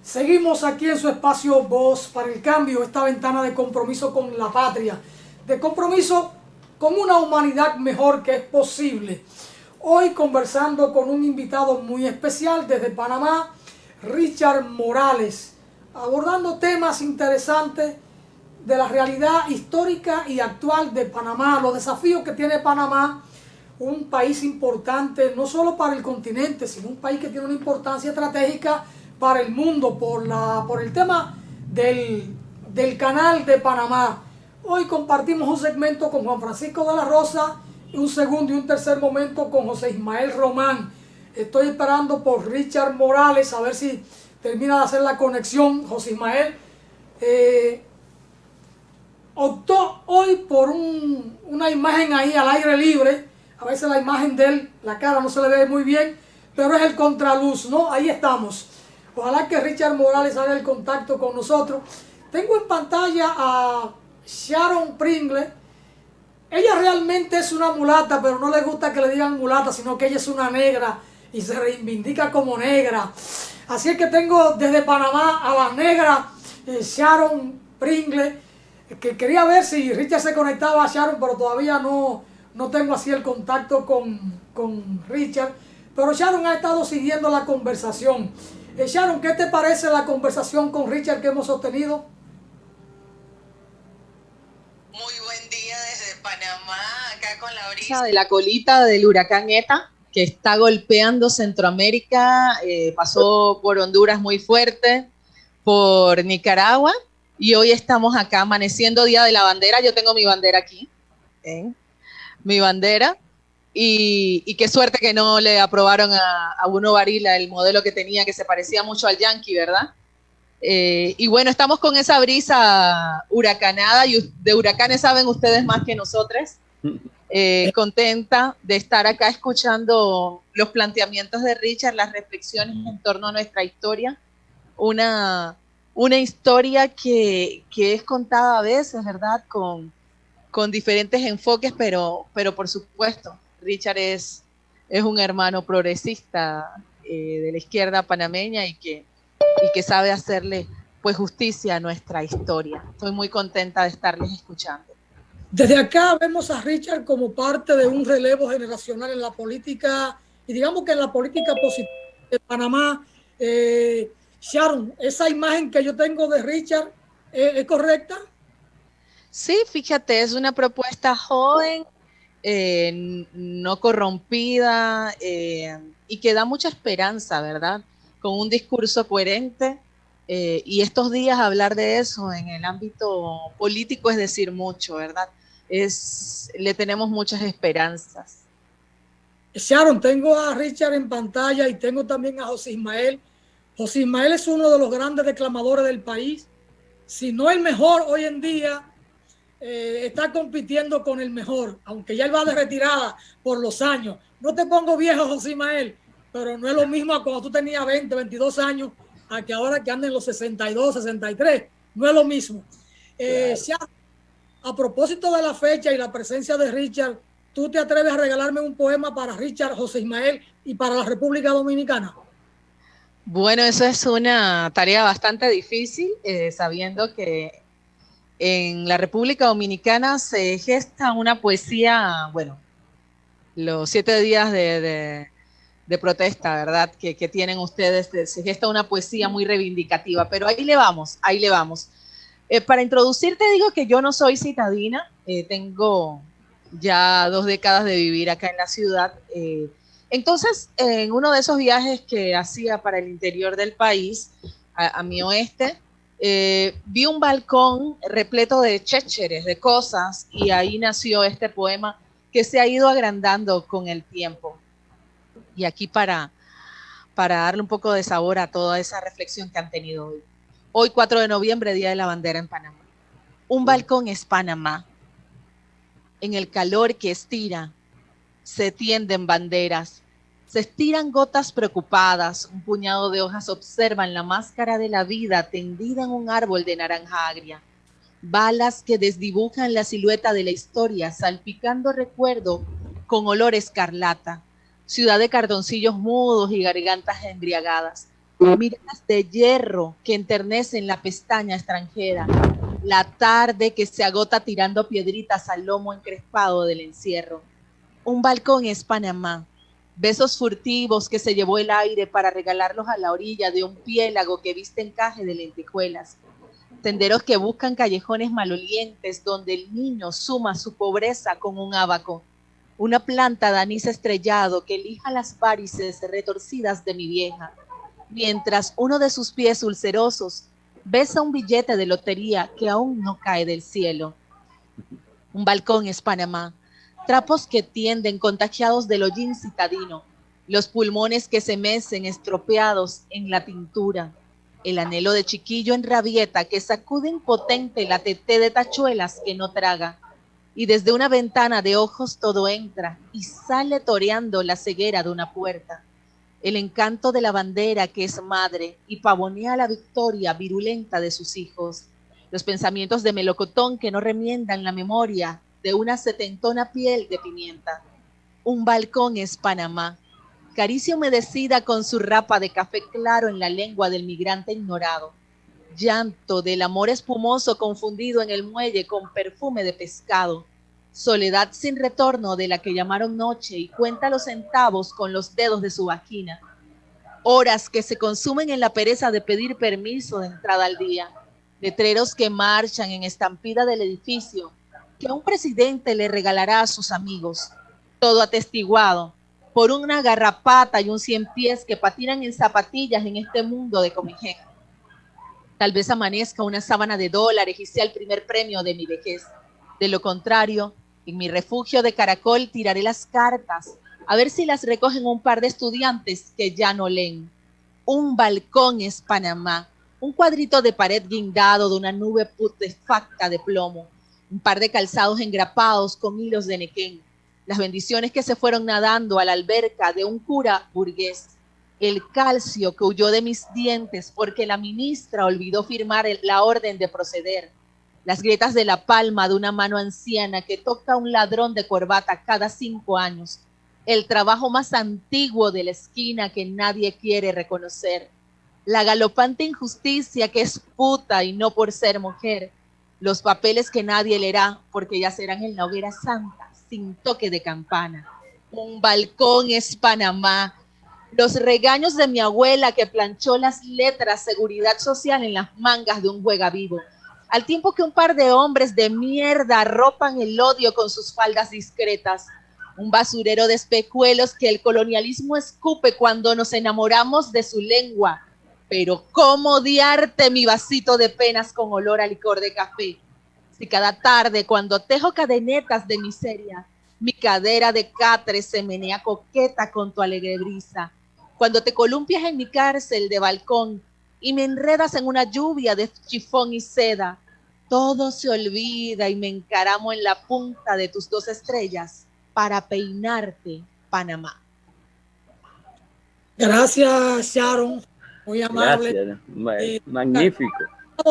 Seguimos aquí en su espacio Voz para el Cambio, esta ventana de compromiso con la patria, de compromiso con una humanidad mejor que es posible. Hoy conversando con un invitado muy especial desde Panamá, Richard Morales, abordando temas interesantes de la realidad histórica y actual de Panamá, los desafíos que tiene Panamá, un país importante no solo para el continente, sino un país que tiene una importancia estratégica para el mundo por el tema del canal de Panamá. Hoy compartimos un segmento con Juan Francisco de la Rosa, un segundo y un tercer momento con José Ismael Román. Estoy esperando por Richard Morales, a ver si termina de hacer la conexión. José Ismael optó hoy por una imagen ahí al aire libre. A veces la imagen de él, la cara no se le ve muy bien, pero es el contraluz, ¿no? Ahí estamos. Ojalá que Richard Morales haga el contacto con nosotros. Tengo en pantalla a Sharon Pringle. Ella realmente es una mulata, pero no le gusta que le digan mulata, sino que ella es una negra y se reivindica como negra. Así es que tengo desde Panamá a la negra Sharon Pringle, que quería ver si Richard se conectaba a Sharon, pero todavía no tengo así el contacto con Richard. Pero Sharon ha estado siguiendo la conversación. Sharon, ¿qué te parece la conversación con Richard que hemos sostenido? Muy buen día desde Panamá, acá con la brisa de la colita del huracán ETA, que está golpeando Centroamérica, pasó por Honduras muy fuerte, por Nicaragua, y hoy estamos acá amaneciendo Día de la Bandera. Yo tengo mi bandera aquí, mi bandera, y qué suerte que no le aprobaron a Bruno Varila el modelo que tenía, que se parecía mucho al Yankee, ¿verdad? Y bueno, estamos con esa brisa huracanada, y de huracanes saben ustedes más que nosotros. Contenta de estar acá escuchando los planteamientos de Richard, las reflexiones en torno a nuestra historia, una historia que es contada a veces, ¿verdad? Con diferentes enfoques, pero por supuesto, Richard es un hermano progresista de la izquierda panameña y que sabe hacerle pues justicia a nuestra historia. Estoy muy contenta de estarles escuchando. Desde acá vemos a Richard como parte de un relevo generacional en la política, y digamos que en la política positiva de Panamá. Sharon, esa imagen que yo tengo de Richard, ¿es correcta? Sí, fíjate, es una propuesta joven, no corrompida, y que da mucha esperanza, ¿verdad? Con un discurso coherente, y estos días hablar de eso en el ámbito político es decir mucho, ¿verdad? Le tenemos muchas esperanzas. Sharon, tengo a Richard en pantalla y tengo también a José Ismael. José Ismael es uno de los grandes declamadores del país, si no el mejor hoy en día. Está compitiendo con el mejor, aunque ya él va de retirada por los años. No te pongo viejo, José Ismael, pero no es lo mismo cuando tú tenías 20, 22 años a que ahora que andan en los 62, 63. No es lo mismo. Claro. A propósito de la fecha y la presencia de Richard, ¿tú te atreves a regalarme un poema para Richard, José Ismael y para la República Dominicana? Bueno, eso es una tarea bastante difícil, sabiendo que en la República Dominicana se gesta una poesía, bueno, los 7 días de protesta, ¿verdad? Que tienen ustedes, se gesta una poesía muy reivindicativa, pero ahí le vamos, ahí le vamos. Para introducirte digo que yo no soy citadina, tengo ya 2 décadas de vivir acá en la ciudad. Entonces, en uno de esos viajes que hacía para el interior del país, a mi oeste, vi un balcón repleto de chécheres, de cosas, y ahí nació este poema que se ha ido agrandando con el tiempo. Y aquí para darle un poco de sabor a toda esa reflexión que han tenido hoy. Hoy, 4 de noviembre, Día de la Bandera en Panamá. Un balcón es Panamá. En el calor que estira, se tienden banderas, se estiran gotas preocupadas, un puñado de hojas observan la máscara de la vida tendida en un árbol de naranja agria. Balas que desdibujan la silueta de la historia, salpicando recuerdo con olor escarlata. Ciudad de cardoncillos mudos y gargantas embriagadas. miradas de hierro que enternecen la pestaña extranjera, la tarde que se agota tirando piedritas al lomo encrespado del encierro. Un balcón es Panamá, besos furtivos que se llevó el aire para regalarlos a la orilla de un piélago que viste encaje de lentejuelas, senderos que buscan callejones malolientes donde el niño suma su pobreza con un ábaco, una planta de anís estrellado que lija las varices retorcidas de mi vieja, mientras uno de sus pies ulcerosos besa un billete de lotería que aún no cae del cielo. Un balcón es Panamá, trapos que tienden contagiados del hollín citadino, los pulmones que se mecen estropeados en la tintura, el anhelo de chiquillo en rabieta que sacude impotente la teté de tachuelas que no traga, y desde una ventana de ojos todo entra y sale toreando la ceguera de una puerta. El encanto de la bandera que es madre y pavonea la victoria virulenta de sus hijos. Los pensamientos de melocotón que no remiendan la memoria de una setentona piel de pimienta. Un balcón es Panamá, caricia humedecida con su rapa de café claro en la lengua del migrante ignorado. Llanto del amor espumoso confundido en el muelle con perfume de pescado. Soledad sin retorno de la que llamaron noche y cuenta los centavos con los dedos de su vagina. Horas que se consumen en la pereza de pedir permiso de entrada al día. Letreros que marchan en estampida del edificio que un presidente le regalará a sus amigos. Todo atestiguado por una garrapata y un cien pies que patinan en zapatillas en este mundo de comején. Tal vez amanezca una sábana de dólares y sea el primer premio de mi vejez. De lo contrario, en mi refugio de caracol tiraré las cartas, a ver si las recogen un par de estudiantes que ya no leen. Un balcón es Panamá, un cuadrito de pared guindado de una nube putrefacta de plomo, un par de calzados engrapados con hilos de nequén, las bendiciones que se fueron nadando a la alberca de un cura burgués, el calcio que huyó de mis dientes porque la ministra olvidó firmar la orden de proceder, las grietas de la palma de una mano anciana que toca a un ladrón de corbata cada 5 años, el trabajo más antiguo de la esquina que nadie quiere reconocer, la galopante injusticia que es puta y no por ser mujer, los papeles que nadie leerá porque ya serán en la hoguera santa, sin toque de campana. Un balcón es Panamá, los regaños de mi abuela que planchó las letras seguridad social en las mangas de un juega vivo, al tiempo que un par de hombres de mierda arropan el odio con sus faldas discretas, un basurero de espejuelos que el colonialismo escupe cuando nos enamoramos de su lengua. Pero cómo odiarte mi vasito de penas con olor a licor de café, si cada tarde cuando tejo cadenetas de miseria, mi cadera de catre se menea coqueta con tu alegre brisa, cuando te columpias en mi cárcel de balcón y me enredas en una lluvia de chifón y seda, todo se olvida y me encaramo en la punta de tus 2 estrellas para peinarte, Panamá. Gracias, Sharon, muy amable. Gracias, magnífico.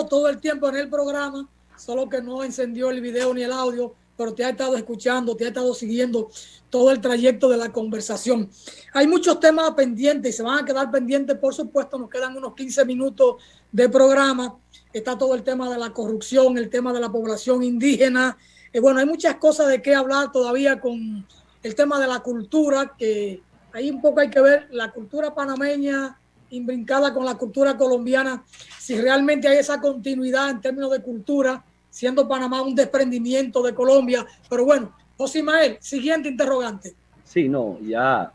Todo el tiempo en el programa, solo que no encendió el video ni el audio, pero te ha estado escuchando, te ha estado siguiendo todo el trayecto de la conversación. Hay muchos temas pendientes y se van a quedar pendientes, por supuesto, nos quedan unos 15 minutos de programa. Está todo el tema de la corrupción, el tema de la población indígena. Bueno, hay muchas cosas de qué hablar todavía con el tema de la cultura, que ahí un poco hay que ver la cultura panameña imbrincada con la cultura colombiana, si realmente hay esa continuidad en términos de cultura, siendo Panamá un desprendimiento de Colombia. Pero bueno, José Ismael, siguiente interrogante. Sí, no, ya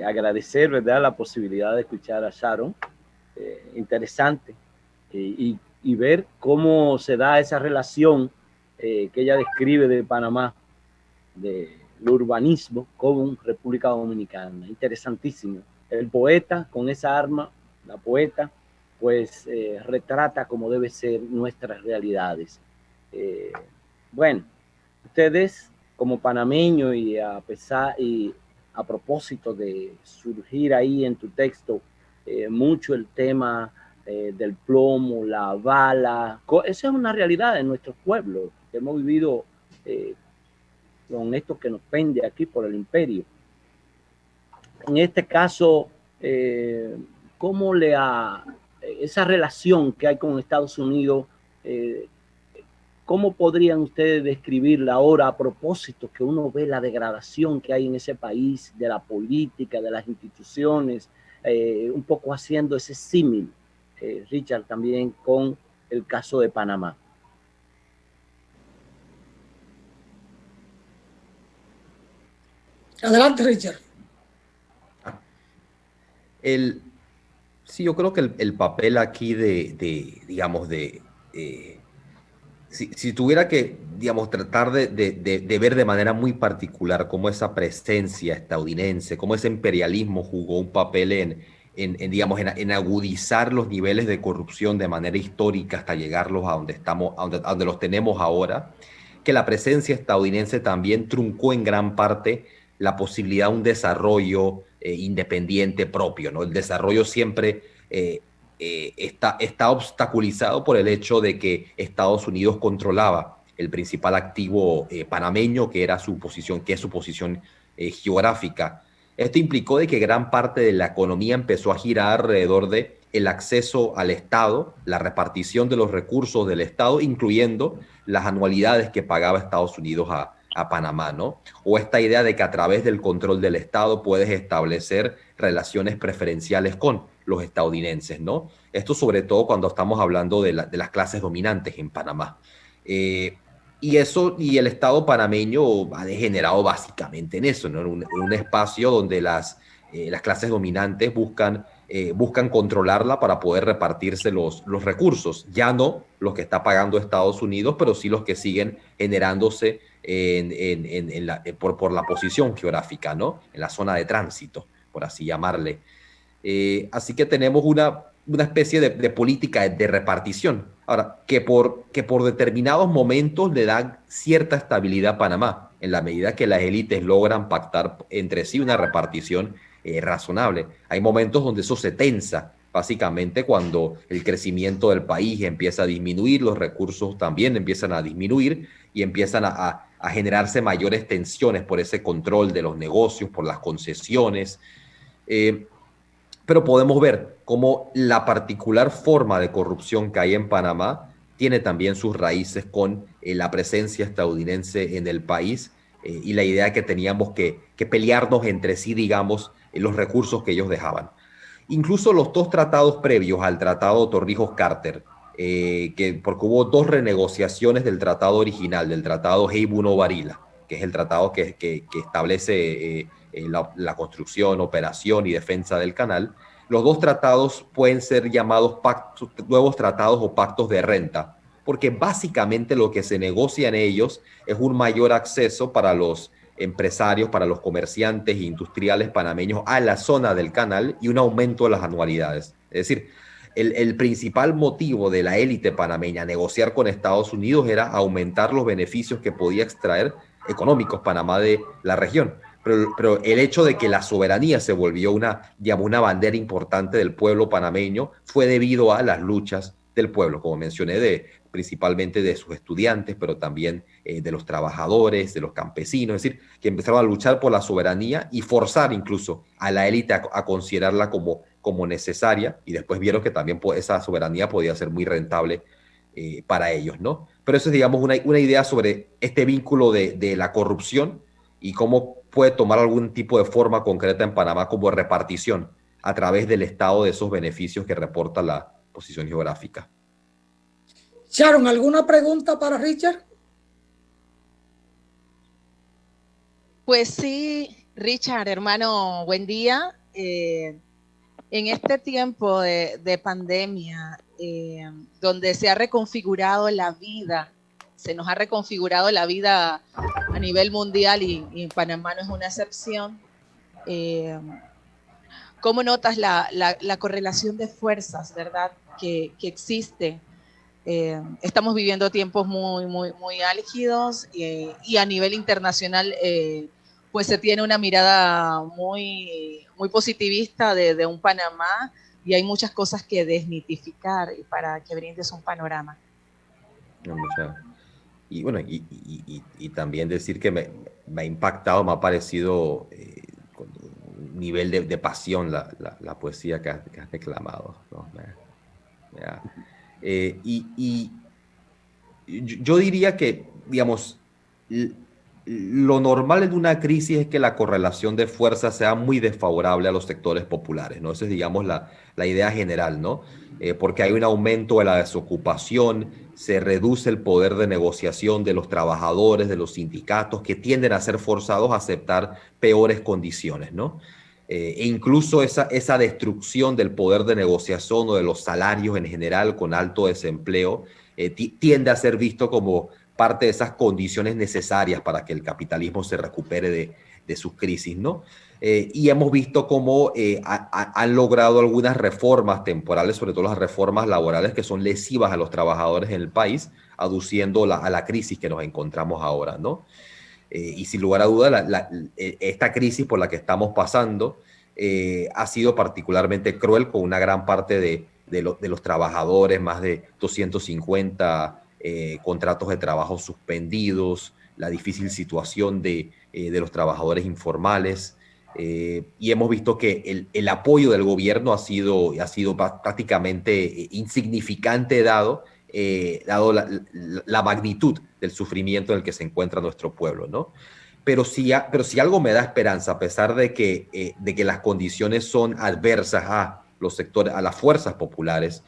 agradecer, ¿verdad?, la posibilidad de escuchar a Sharon, interesante, y ver cómo se da esa relación que ella describe de Panamá, del urbanismo con República Dominicana. Interesantísimo. El poeta con esa arma, la poeta, pues retrata como debe ser nuestras realidades. Bueno, ustedes como panameño y a propósito de surgir ahí en tu texto mucho el tema del plomo, la bala, esa es una realidad en nuestros pueblos que hemos vivido con esto que nos pende aquí por el imperio. En este caso, cómo esa relación que hay con Estados Unidos, ¿cómo podrían ustedes describirla ahora a propósito que uno ve la degradación que hay en ese país, de la política, de las instituciones, un poco haciendo ese símil, Richard, también con el caso de Panamá? Adelante, Richard. Sí, yo creo que el papel aquí digamos, si tuviera que, digamos, tratar de ver de manera muy particular cómo esa presencia estadounidense, cómo ese imperialismo jugó un papel digamos, en agudizar los niveles de corrupción de manera histórica hasta llegarlos a donde estamos, a donde los tenemos ahora, que la presencia estadounidense también truncó en gran parte la posibilidad de un desarrollo independiente propio, ¿no? El desarrollo siempre está obstaculizado por el hecho de que Estados Unidos controlaba el principal activo panameño, que era su posición, que es su posición geográfica. Esto implicó de que gran parte de la economía empezó a girar alrededor de el acceso al Estado, la repartición de los recursos del Estado, incluyendo las anualidades que pagaba Estados Unidos a Panamá, ¿no? O esta idea de que a través del control del Estado puedes establecer relaciones preferenciales con los estadounidenses, ¿no? Esto sobre todo cuando estamos hablando de las clases dominantes en Panamá. Y el Estado panameño ha degenerado básicamente en eso, ¿no? En un espacio donde las clases dominantes buscan controlarla para poder repartirse los recursos. Ya no los que está pagando Estados Unidos, pero sí los que siguen generándose por la posición geográfica, ¿no? En la zona de tránsito, por así llamarle. Así que tenemos una especie de política de repartición. Ahora, que por determinados momentos le dan cierta estabilidad a Panamá, en la medida que las élites logran pactar entre sí una repartición razonable. Hay momentos donde eso se tensa, básicamente cuando el crecimiento del país empieza a disminuir, los recursos también empiezan a disminuir y empiezan a generarse mayores tensiones por ese control de los negocios, por las concesiones. Pero podemos ver cómo la particular forma de corrupción que hay en Panamá tiene también sus raíces con la presencia estadounidense en el país y la idea que teníamos que pelearnos entre sí, digamos, los recursos que ellos dejaban. Incluso los dos tratados previos al tratado Torrijos-Carter, porque hubo dos renegociaciones del tratado original, del tratado Heybuno-Varila, que es el tratado que establece la construcción, operación y defensa del canal. Los dos tratados pueden ser llamados nuevos tratados o pactos de renta, porque básicamente lo que se negocia en ellos es un mayor acceso para los empresarios, para los comerciantes e industriales panameños a la zona del canal y un aumento de las anualidades. Es decir, el principal motivo de la élite panameña a negociar con Estados Unidos era aumentar los beneficios que podía extraer económicos Panamá de la región. Pero el hecho de que la soberanía se volvió una bandera importante del pueblo panameño fue debido a las luchas del pueblo, como mencioné, principalmente de sus estudiantes, pero también de los trabajadores, de los campesinos, es decir, que empezaron a luchar por la soberanía y forzar incluso a la élite a considerarla como necesaria, y después vieron que también esa soberanía podía ser muy rentable para ellos, ¿no? Pero eso es, digamos, una idea sobre este vínculo de la corrupción y cómo puede tomar algún tipo de forma concreta en Panamá como repartición a través del Estado de esos beneficios que reporta la posición geográfica. Sharon, ¿alguna pregunta para Richard? Pues sí, Richard, hermano, buen día. En este tiempo de pandemia, donde se ha reconfigurado la vida, se nos ha reconfigurado la vida a nivel mundial y Panamá no es una excepción. ¿Cómo notas la correlación de fuerzas, verdad, que existe? Estamos viviendo tiempos muy álgidos y a nivel internacional pues se tiene una mirada muy positivista de un Panamá y hay muchas cosas que desmitificar para que brindes un panorama. Y bueno, y también decir que me ha impactado, me ha parecido nivel de pasión la poesía que has declamado, ¿no? Ya. Y yo diría que, digamos, lo normal en una crisis es que la correlación de fuerzas sea muy desfavorable a los sectores populares, ¿no? Esa es, digamos, la idea general, ¿no? Porque hay un aumento de la desocupación, se reduce el poder de negociación de los trabajadores, de los sindicatos, que tienden a ser forzados a aceptar peores condiciones, ¿no? E incluso esa destrucción del poder de negociación o de los salarios en general con alto desempleo tiende a ser visto como parte de esas condiciones necesarias para que el capitalismo se recupere de sus crisis, ¿no? Y hemos visto cómo han logrado algunas reformas temporales, sobre todo las reformas laborales que son lesivas a los trabajadores en el país, aduciendo a la crisis que nos encontramos ahora, ¿no? Y sin lugar a duda, esta crisis por la que estamos pasando ha sido particularmente cruel con una gran parte de los trabajadores, más de 250 contratos de trabajo suspendidos, la difícil situación de los trabajadores informales. Y hemos visto que el apoyo del gobierno ha sido prácticamente insignificante dado la magnitud del sufrimiento en el que se encuentra nuestro pueblo, ¿no? Pero si algo me da esperanza, a pesar de que las condiciones son adversas a los sectores, a las fuerzas populares,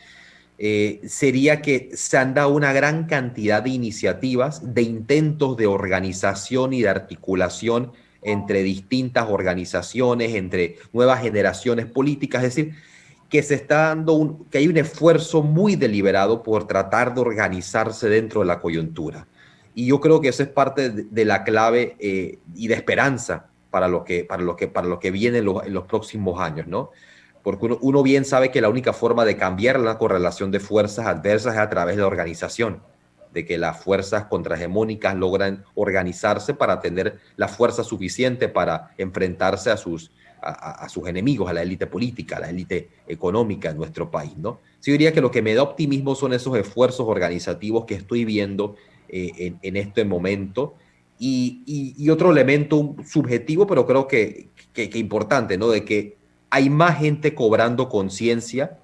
sería que se han dado una gran cantidad de iniciativas, de intentos de organización y de articulación entre distintas organizaciones, entre nuevas generaciones políticas, es decir, que se está dando que hay un esfuerzo muy deliberado por tratar de organizarse dentro de la coyuntura. Y yo creo que eso es parte de la clave y de esperanza para lo que viene en los próximos años, ¿no? Porque uno bien sabe que la única forma de cambiar la correlación de fuerzas adversas es a través de la organización, de que las fuerzas contrahegemónicas logran organizarse para tener la fuerza suficiente para enfrentarse a sus enemigos, a la élite política, a la élite económica en nuestro país, ¿no? Sí, yo diría que lo que me da optimismo son esos esfuerzos organizativos que estoy viendo en este momento. Y otro elemento subjetivo, pero creo que importante, ¿no? De que hay más gente cobrando conciencia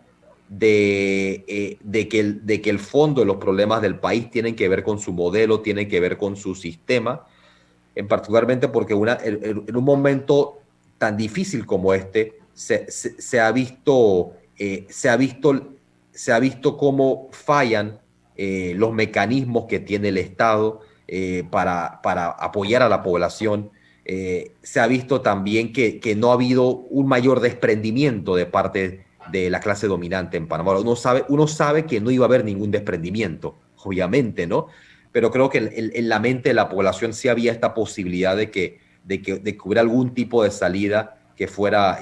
de que el fondo de los problemas del país tienen que ver con su modelo, tienen que ver con su sistema, en particularmente porque en un momento tan difícil como este se ha visto cómo fallan los mecanismos que tiene el Estado para apoyar a la población. Se ha visto también que no ha habido un mayor desprendimiento de parte de la clase dominante en Panamá. Uno sabe que no iba a haber ningún desprendimiento, obviamente, ¿no? Pero creo que en la mente de la población sí había esta posibilidad de que hubiera algún tipo de salida que fuera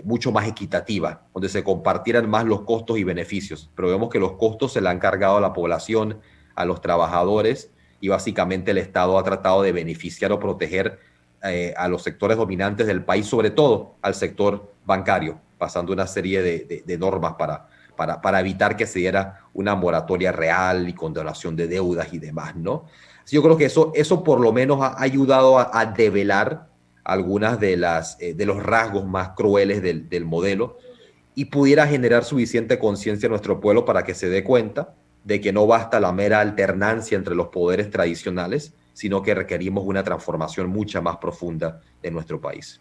mucho más equitativa, donde se compartieran más los costos y beneficios. Pero vemos que los costos se le han cargado a la población, a los trabajadores, y básicamente el Estado ha tratado de beneficiar o proteger a los sectores dominantes del país, sobre todo al sector bancario, pasando una serie de normas para evitar que se diera una moratoria real y condonación de deudas y demás, ¿no? Yo creo que eso por lo menos ha ayudado a develar algunas de los rasgos más crueles del modelo y pudiera generar suficiente conciencia en nuestro pueblo para que se dé cuenta de que no basta la mera alternancia entre los poderes tradicionales, sino que requerimos una transformación mucha más profunda de nuestro país.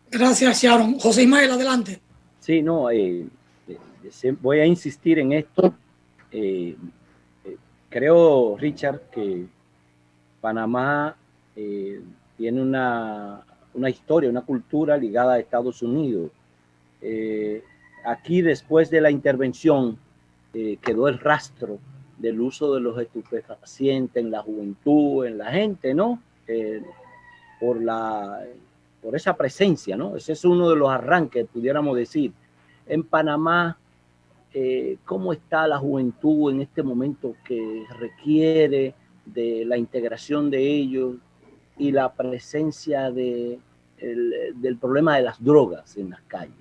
Gracias, Sharon. José Ismael, adelante. Sí, no, voy a insistir en esto. Creo, Richard, que Panamá tiene una historia, una cultura ligada a Estados Unidos. Aquí, después de la intervención, quedó el rastro del uso de los estupefacientes en la juventud, en la gente, ¿no? Por esa presencia, ¿no? Ese es uno de los arranques, pudiéramos decir. En Panamá, ¿cómo está la juventud en este momento que requiere de la integración de ellos y la presencia del problema de las drogas en las calles?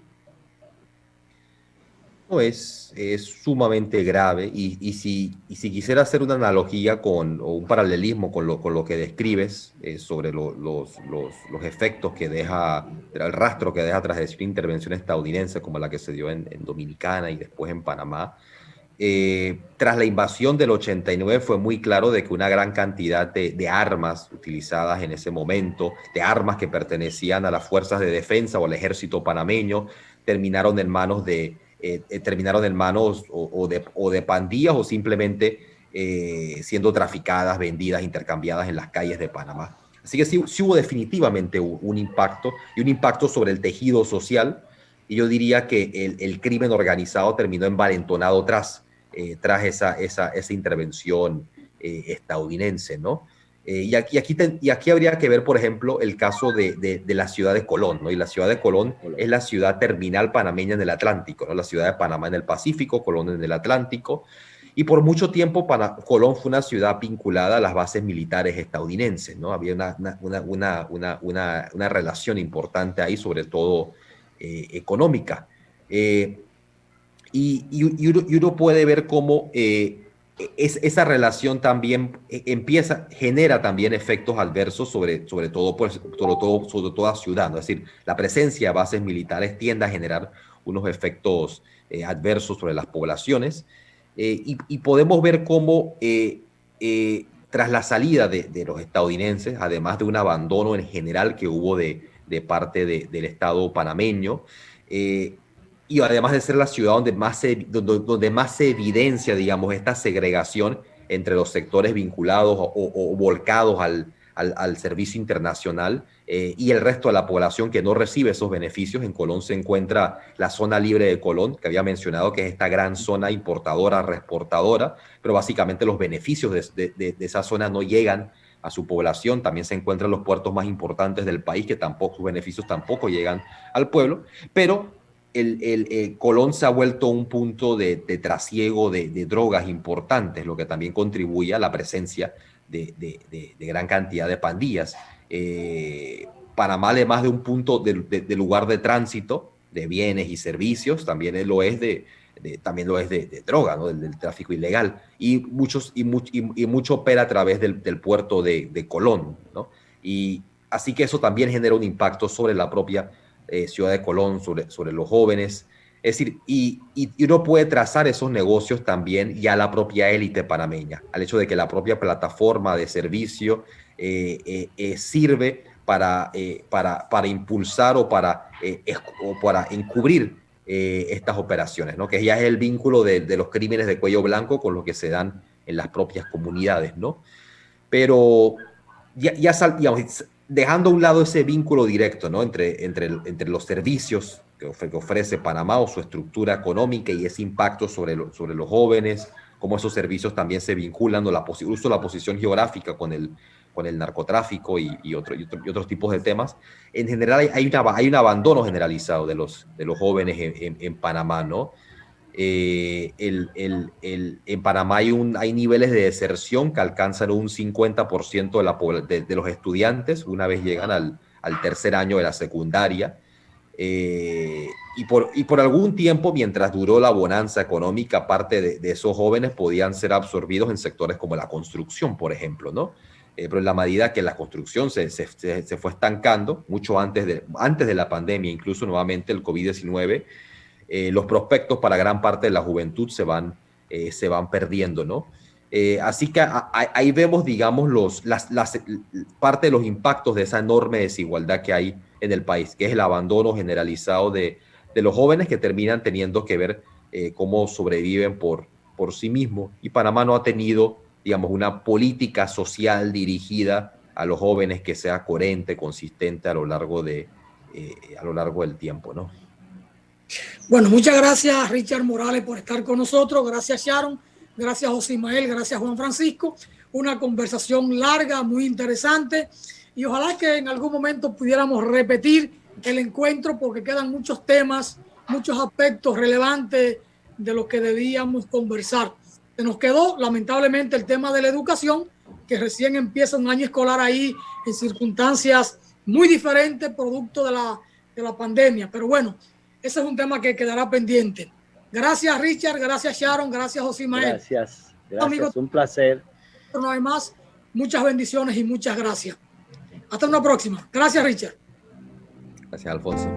es sumamente grave y si quisiera hacer una analogía o un paralelismo con lo que describes sobre los efectos que deja, el rastro que deja tras de una intervención estadounidense como la que se dio en Dominicana y después en Panamá, tras la invasión del 89 fue muy claro de que una gran cantidad de armas utilizadas en ese momento, de armas que pertenecían a las fuerzas de defensa o al ejército panameño, terminaron en manos o de pandillas o simplemente siendo traficadas, vendidas, intercambiadas en las calles de Panamá. Así que sí hubo definitivamente un impacto y un impacto sobre el tejido social. Y yo diría que el crimen organizado terminó envalentonado tras esa intervención estadounidense, ¿no? Y aquí habría que ver, por ejemplo, el caso de la ciudad de Colón, ¿no? Y la ciudad de Colón es la ciudad terminal panameña en el Atlántico, ¿no? La ciudad de Panamá en el Pacífico, Colón en el Atlántico. Y por mucho tiempo Colón fue una ciudad vinculada a las bases militares estadounidenses, ¿no? Había una relación importante ahí, sobre todo económica. Y uno puede ver cómo esa relación también genera también efectos adversos sobre toda ciudad, ¿no? Es decir, la presencia de bases militares tiende a generar unos efectos adversos sobre las poblaciones, y podemos ver cómo tras la salida de los estadounidenses, además de un abandono en general que hubo de parte del Estado panameño, y además de ser la ciudad donde más se evidencia, digamos, esta segregación entre los sectores vinculados o volcados al servicio internacional y el resto de la población que no recibe esos beneficios. En Colón se encuentra la zona libre de Colón, que había mencionado que es esta gran zona importadora, reexportadora, pero básicamente los beneficios de esa zona no llegan a su población. También se encuentran los puertos más importantes del país, que sus beneficios tampoco llegan al pueblo, pero el Colón se ha vuelto un punto de trasiego de drogas importantes, lo que también contribuye a la presencia de gran cantidad de pandillas. Panamá, además de un punto de lugar de tránsito de bienes y servicios, también lo es de droga, ¿no? del tráfico ilegal, y mucho opera a través del puerto de Colón, ¿no? Y así que eso también genera un impacto sobre la propia ciudad de Colón, sobre los jóvenes. Es decir, y uno puede trazar esos negocios también ya a la propia élite panameña, al hecho de que la propia plataforma de servicio sirve para impulsar o para encubrir estas operaciones, ¿no? Que ya es el vínculo de los crímenes de cuello blanco con lo que se dan en las propias comunidades, ¿no? Pero digamos, dejando a un lado ese vínculo directo, ¿no? entre los servicios que ofrece Panamá o su estructura económica y ese impacto sobre los jóvenes, cómo esos servicios también se vinculan, ¿no? Uso la posición geográfica con el narcotráfico y otros tipos de temas. En general hay un abandono generalizado de los jóvenes en Panamá, ¿no? En Panamá hay niveles de deserción que alcanzan un 50% de los estudiantes una vez llegan al tercer año de la secundaria. Y por algún tiempo, mientras duró la bonanza económica, parte de esos jóvenes podían ser absorbidos en sectores como la construcción, por ejemplo, ¿no? Pero en la medida que la construcción se fue estancando, mucho antes de la pandemia, incluso nuevamente el COVID-19, los prospectos para gran parte de la juventud se van perdiendo, ¿no? Así que ahí vemos, digamos, parte de los impactos de esa enorme desigualdad que hay en el país, que es el abandono generalizado de los jóvenes, que terminan teniendo que ver cómo sobreviven por sí mismos. Y Panamá no ha tenido, digamos, una política social dirigida a los jóvenes que sea coherente, consistente a lo largo del tiempo, ¿no? Bueno, muchas gracias Richard Morales por estar con nosotros. Gracias Sharon, gracias José Ismael, gracias Juan Francisco. Una conversación larga, muy interesante, y ojalá que en algún momento pudiéramos repetir el encuentro, porque quedan muchos temas, muchos aspectos relevantes de lo que debíamos conversar. Se nos quedó lamentablemente el tema de la educación, que recién empieza un año escolar ahí en circunstancias muy diferentes producto de la pandemia, pero bueno, ese es un tema que quedará pendiente. Gracias, Richard. Gracias, Sharon. Gracias, José Ismael. Gracias, Amigos, un placer. una vez más, muchas bendiciones y muchas gracias. Hasta una próxima. Gracias, Richard. Gracias, Alfonso.